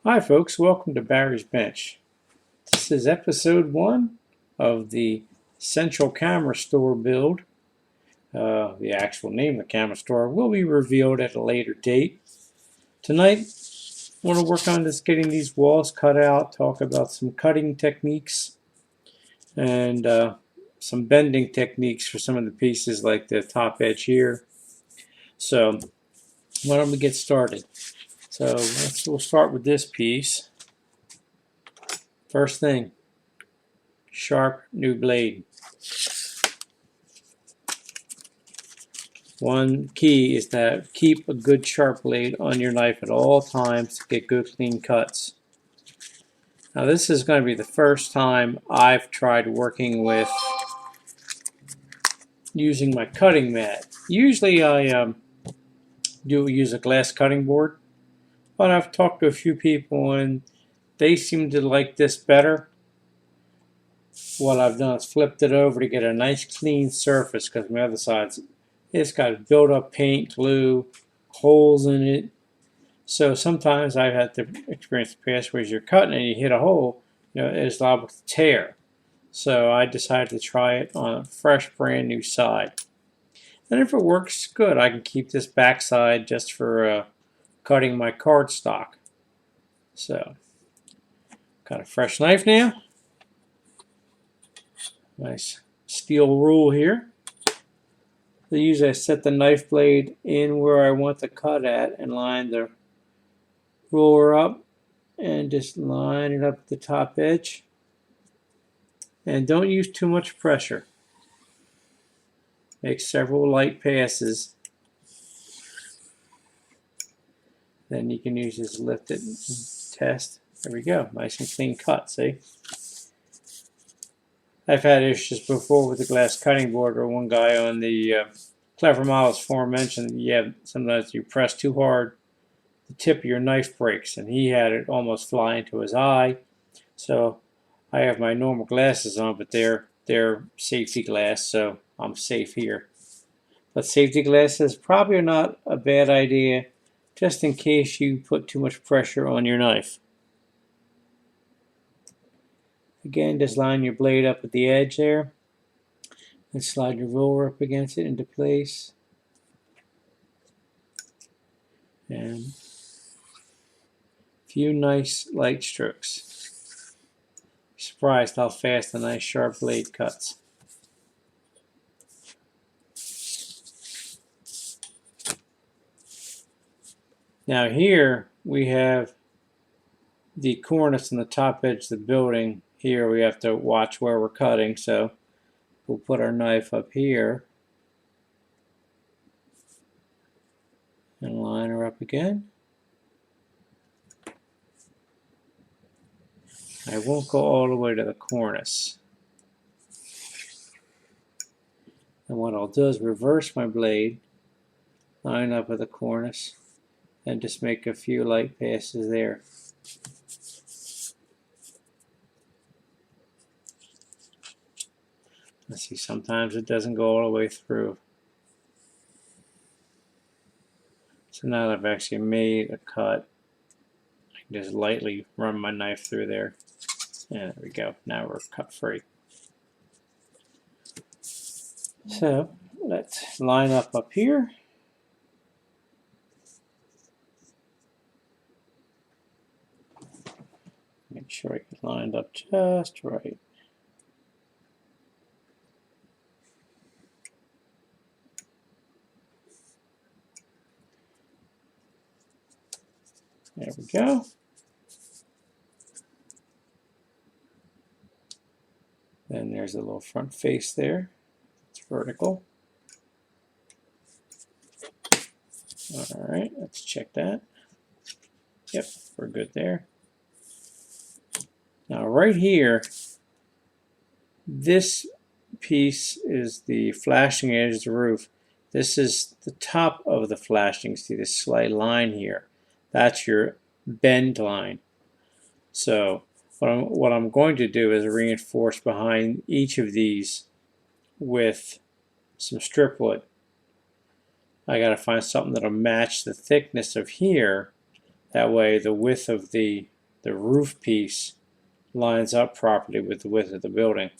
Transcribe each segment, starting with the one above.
Hi folks, welcome to Barry's Bench. This is episode 1 of the Central Camera Store build. The actual name of the camera store will be revealed at a later date. Tonight, I want to work on just getting these walls cut out, talk about some cutting techniques and some bending techniques for some of the pieces like the top edge here. So why don't we get started? So we'll start with this piece. First thing, sharp new blade. One key is to keep a good sharp blade on your knife at all times to get good clean cuts. Now this is going to be the first time I've tried working with using my cutting mat. Usually I do use a glass cutting board, but I've talked to a few people and they seem to like this better. What I've done is flipped it over to get a nice clean surface because my other side's it's got built up paint, glue, holes in it. So sometimes I've had the experience in the past where you're cutting and you hit a hole, it's liable to tear. So I decided to try it on a fresh, brand new side. And if it works good, I can keep this back side just for cutting my cardstock. So, got a fresh knife now. Nice steel rule here. Usually I set the knife blade in where I want to cut at and line the ruler up and just line it up at the top edge. And don't use too much pressure. Make several light passes. Then you can just lift it and test. There we go, nice and clean cut, see? I've had issues before with the glass cutting board, or one guy on the Clever Models forum mentioned, sometimes you press too hard, the tip of your knife breaks, and he had it almost fly into his eye. So I have my normal glasses on, but they're safety glass, so I'm safe here. But safety glasses probably are not a bad idea, just in case you put too much pressure on your knife. Again, just line your blade up at the edge there and slide your ruler up against it into place. And a few nice light strokes. Surprised how fast a nice sharp blade cuts. Now here we have the cornice and the top edge of the building. Here we have to watch where we're cutting, so we'll put our knife up here and line her up again. I won't go all the way to the cornice. And what I'll do is reverse my blade, line up with the cornice, and just make a few light passes there. Let's see, sometimes it doesn't go all the way through. So now that I've actually made a cut, I can just lightly run my knife through there. And there we go. Now we're cut free. So let's line up here. Make sure I get lined up just right. There we go. Then there's a little front face there. It's vertical. All right, let's check that. Yep, we're good there. Now right here, this piece is the flashing edge of the roof. This is the top of the flashing. See this slight line here? That's your bend line. So what I'm going to do is reinforce behind each of these with some strip wood. I got to find something that'll match the thickness of here That way the width of the roof piece lines up properly with the width of the building.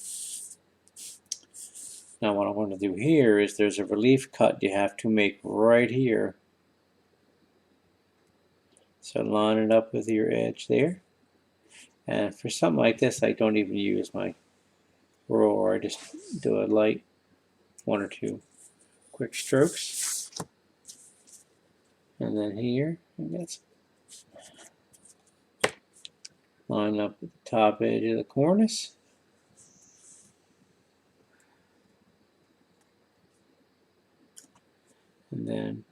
Now what I want to do here is there's a relief cut you have to make right here. So line it up with your edge there. And for something like this, I don't even use my roller. I just do a light 1 or 2 quick strokes. And then here, I guess, line up with the top edge of the cornice. And then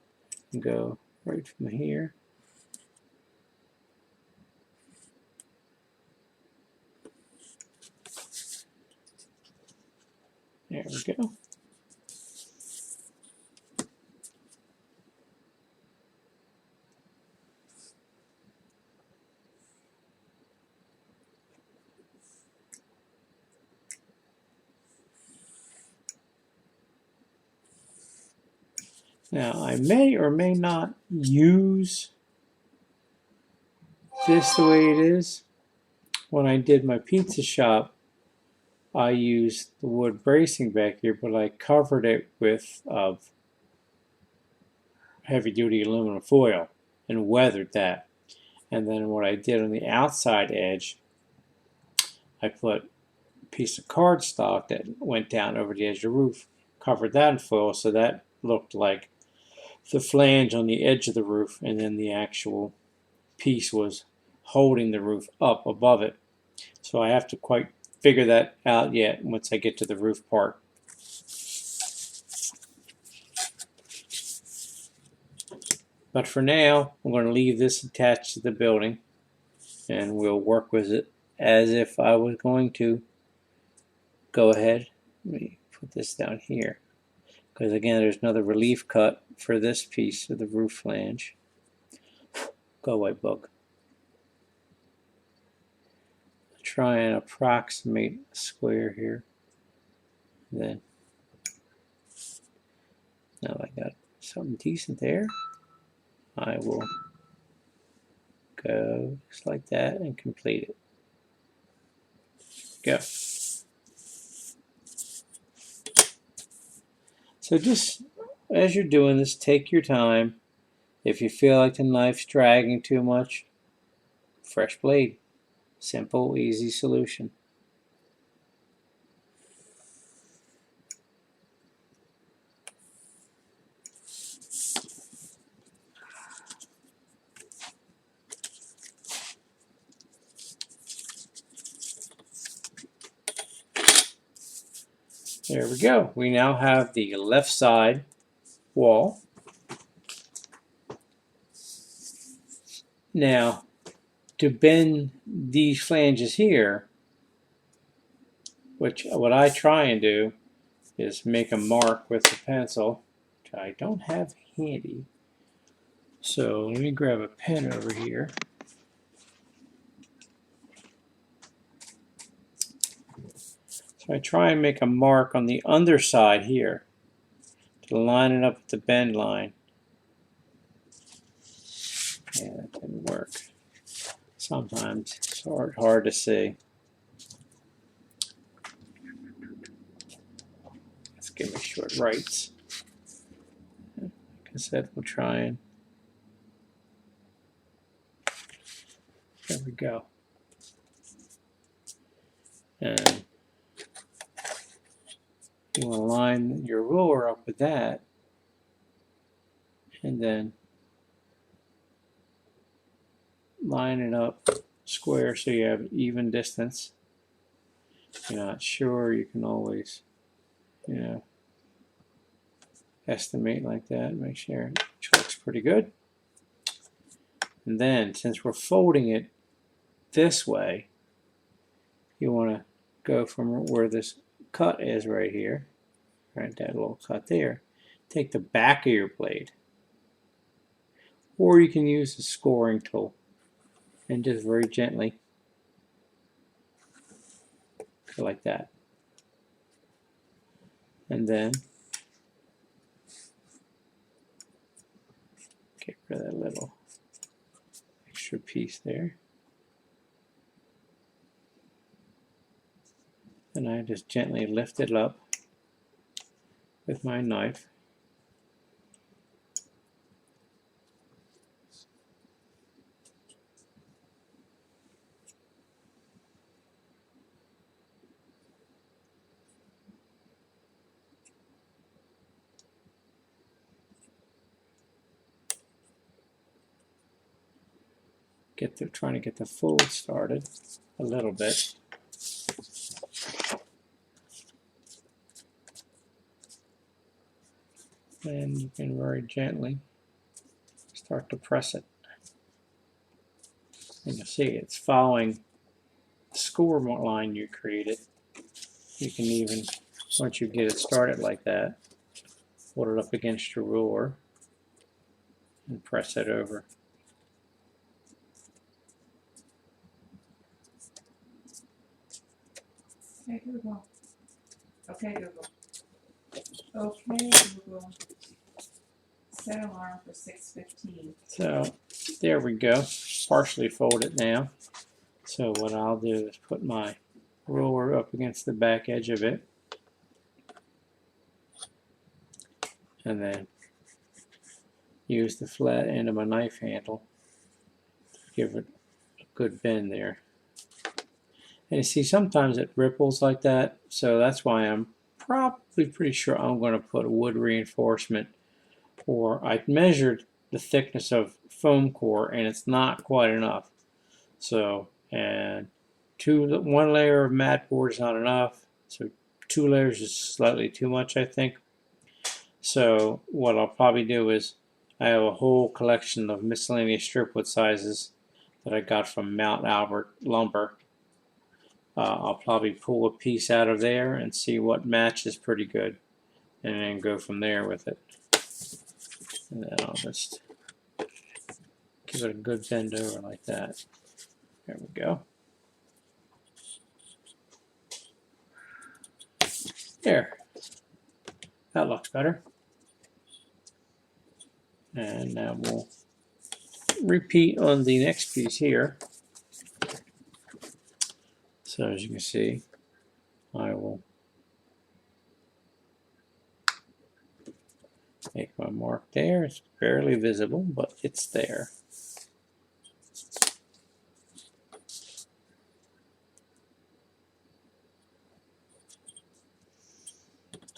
go right from here. There we go. Now I may or may not use this the way it is. When I did my pizza shop, I used the wood bracing back here, but I covered it with heavy-duty aluminum foil and weathered that. And then what I did on the outside edge, I put a piece of cardstock that went down over the edge of the roof, covered that in foil, so that looked like the flange on the edge of the roof, and then the actual piece was holding the roof up above it. So I have to quite figure that out yet once I get to the roof part. But for now, I'm going to leave this attached to the building, and we'll work with it as if I was going to go ahead. Let me put this down here, because again, there's another relief cut for this piece of the roof flange. Go away, bug. Try and approximate a square here. Then, now I got something decent there. I will go just like that and complete it. Go. So just as you're doing this, take your time. If you feel like the knife's dragging too much, fresh blade. Simple, easy solution. There we go. We now have the left side wall. Now, to bend these flanges here, what I try and do is make a mark with the pencil, which I don't have handy. So let me grab a pen over here. So I try and make a mark on the underside here to line it up with the bend line. Yeah, that didn't work. Sometimes it's hard to see. Let's give me short rights. Like I said, we'll try and there we go. And you want to line your ruler up with that, and then line it up square so you have even distance. If you're not sure, you can always, estimate like that, make sure it looks pretty good. And then, since we're folding it this way, you want to go from where this cut is right here, right, that little cut there, take the back of your blade, or you can use the scoring tool and just very gently, like that. And then get rid of that little extra piece there. And I just gently lift it up with my knife. Trying to get the fold started a little bit. And you can very gently start to press it. And you'll see it's following the score line you created. You can even, once you get it started like that, hold it up against your ruler and press it over. Okay, Google. Okay, Google. Okay, Google. Set alarm for 6:15. So there we go. Partially folded now. So what I'll do is put my ruler up against the back edge of it. And then use the flat end of my knife handle to give it a good bend there. And you see sometimes it ripples like that, so that's why I'm probably pretty sure I'm going to put wood reinforcement, or I measured the thickness of foam core and it's not quite enough. So, and one layer of mat board is not enough, so 2 layers is slightly too much, I think. So what I'll probably do is I have a whole collection of miscellaneous stripwood sizes that I got from Mount Albert Lumber. I'll probably pull a piece out of there and see what matches pretty good, and then go from there with it. And then I'll just give it a good bend over like that. There we go. There. That looks better. And now we'll repeat on the next piece here. So as you can see, I will make my mark there. It's barely visible, but it's there.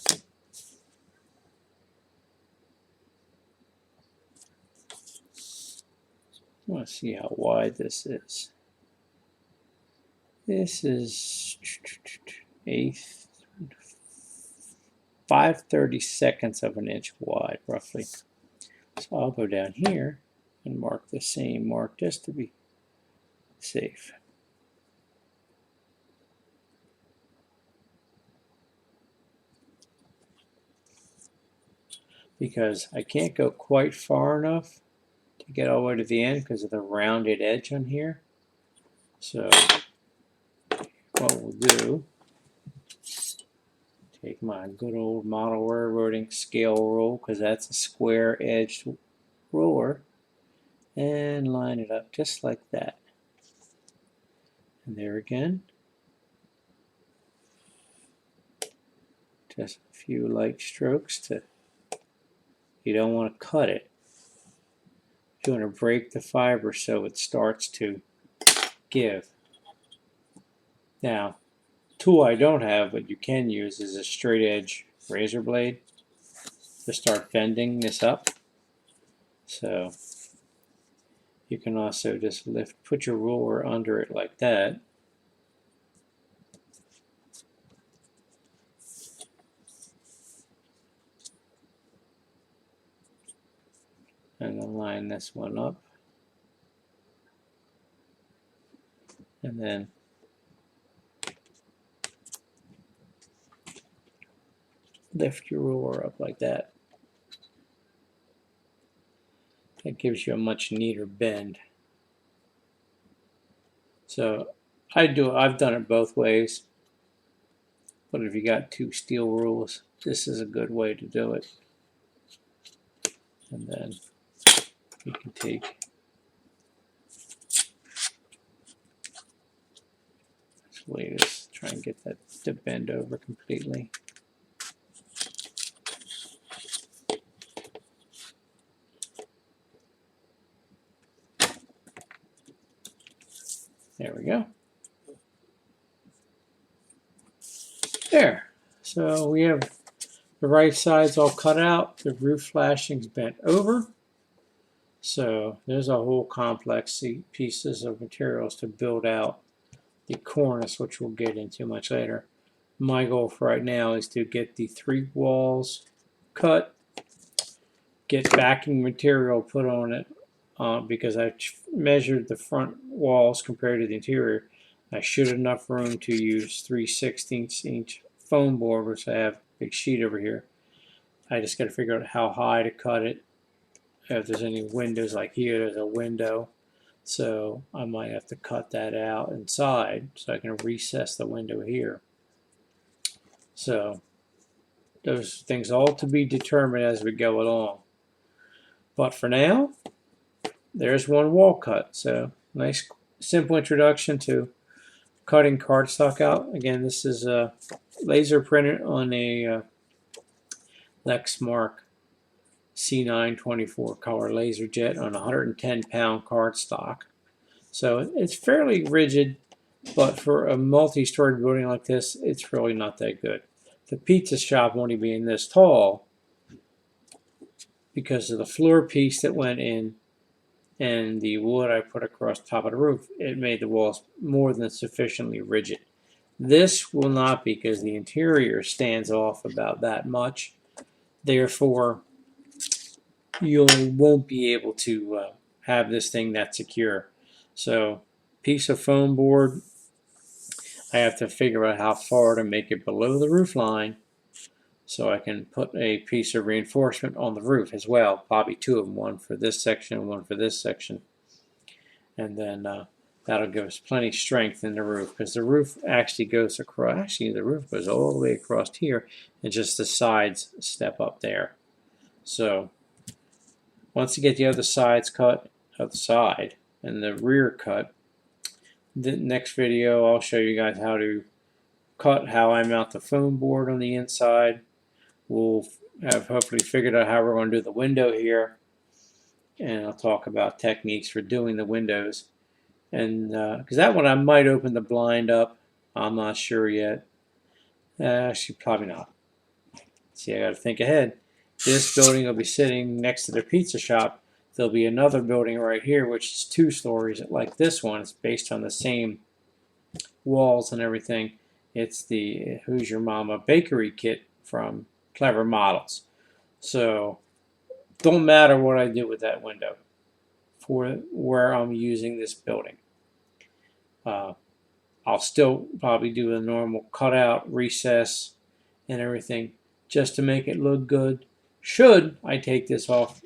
I want to see how wide this is. This is 5/32 of an inch wide, roughly. So I'll go down here and mark the same mark just to be safe. Because I can't go quite far enough to get all the way to the end because of the rounded edge on here. So what we'll do, take my good old model railroading scale rule, because that's a square edged ruler, and line it up just like that. And there again, just a few light strokes to, you don't want to cut it. You want to break the fiber so it starts to give. Now, tool I don't have, but you can use, is a straight edge razor blade to start bending this up. So you can also just put your ruler under it like that. And then line this one up. And then lift your ruler up like that. That gives you a much neater bend. So I've done it both ways. But if you got 2 steel rules, this is a good way to do it. And then you can take hopefully just try and get that to bend over completely. There we go. There. So we have the right side's all cut out. The roof flashing's bent over. So there's a whole complex pieces of materials to build out the cornice, which we'll get into much later. My goal for right now is to get the 3 walls cut, get backing material put on it, because I've measured the front walls compared to the interior. I should have enough room to use 3/16" foam board, which I have a big sheet over here. I just got to figure out how high to cut it. If there's any windows, like here, there's a window. So I might have to cut that out inside so I can recess the window here. So those things all to be determined as we go along. But for now, there's one wall cut. So nice simple introduction to cutting cardstock out. Again, this is laser printed on a Lexmark C924 color laser jet on 110-pound cardstock. So it's fairly rigid, but for a multi-story building like this, it's really not that good. The pizza shop only being this tall, because of the floor piece that went in and the wood I put across the top of the roof, it made the walls more than sufficiently rigid. This will not, because the interior stands off about that much. Therefore, you won't be able to have this thing that secure. So, piece of foam board, I have to figure out how far to make it below the roof line so I can put a piece of reinforcement on the roof as well. Probably 2 of them, one for this section and one for this section. And then that'll give us plenty of strength in the roof, because the roof actually goes across, actually the roof goes all the way across here, and just the sides step up there. So once you get the other sides cut outside and the rear cut, the next video I'll show you guys how to cut, how I mount the foam board on the inside. We'll have hopefully figured out how we're going to do the window here, and I'll talk about techniques for doing the windows. And because that one I might open the blind up, I'm not sure yet. Actually, probably not. See, I got to think ahead. This building will be sitting next to the pizza shop. There'll be another building right here, which is 2 stories, like this one. It's based on the same walls and everything. It's the Who's Your Mama bakery kit from Clever Models. So don't matter what I do with that window for where I'm using this building. I'll still probably do a normal cutout, recess, and everything just to make it look good. Should I take this off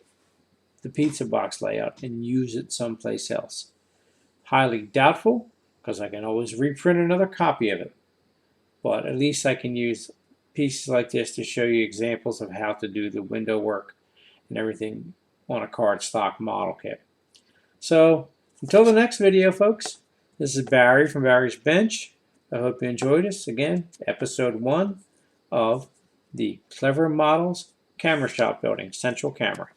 the pizza box layout and use it someplace else? Highly doubtful, because I can always reprint another copy of it. But at least I can use pieces like this to show you examples of how to do the window work and everything on a cardstock model kit. So until the next video, folks, this is Barry from Barry's Bench. I hope you enjoyed this. Again, episode 1 of the Clever Models Camera Shop Building, Central Camera.